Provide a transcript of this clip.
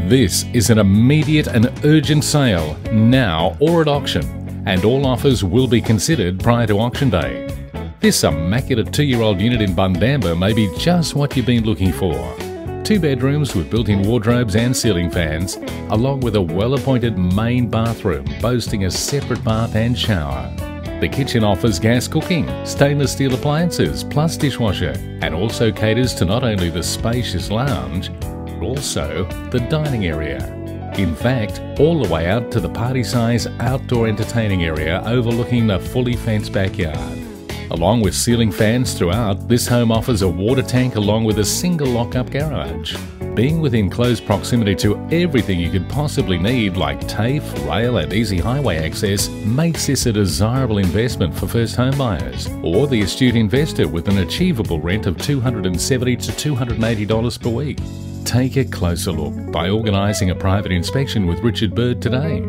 This is an immediate and urgent sale, now or at auction, and all offers will be considered prior to auction day. This immaculate 2-year-old unit in Bundamba may be just what you've been looking for. 2 bedrooms with built-in wardrobes and ceiling fans, along with a well-appointed main bathroom boasting a separate bath and shower. The kitchen offers gas cooking, stainless steel appliances plus dishwasher, and also caters to not only the spacious lounge, but also the dining area. In fact, all the way out to the party-size outdoor entertaining area overlooking the fully fenced backyard. Along with ceiling fans throughout, this home offers a water tank along with a single lock-up garage. Being within close proximity to everything you could possibly need like Tafe, rail and easy highway access makes this a desirable investment for first home buyers or the astute investor with an achievable rent of $270 to $280 per week. Take a closer look by organising a private inspection with Richard Bird today.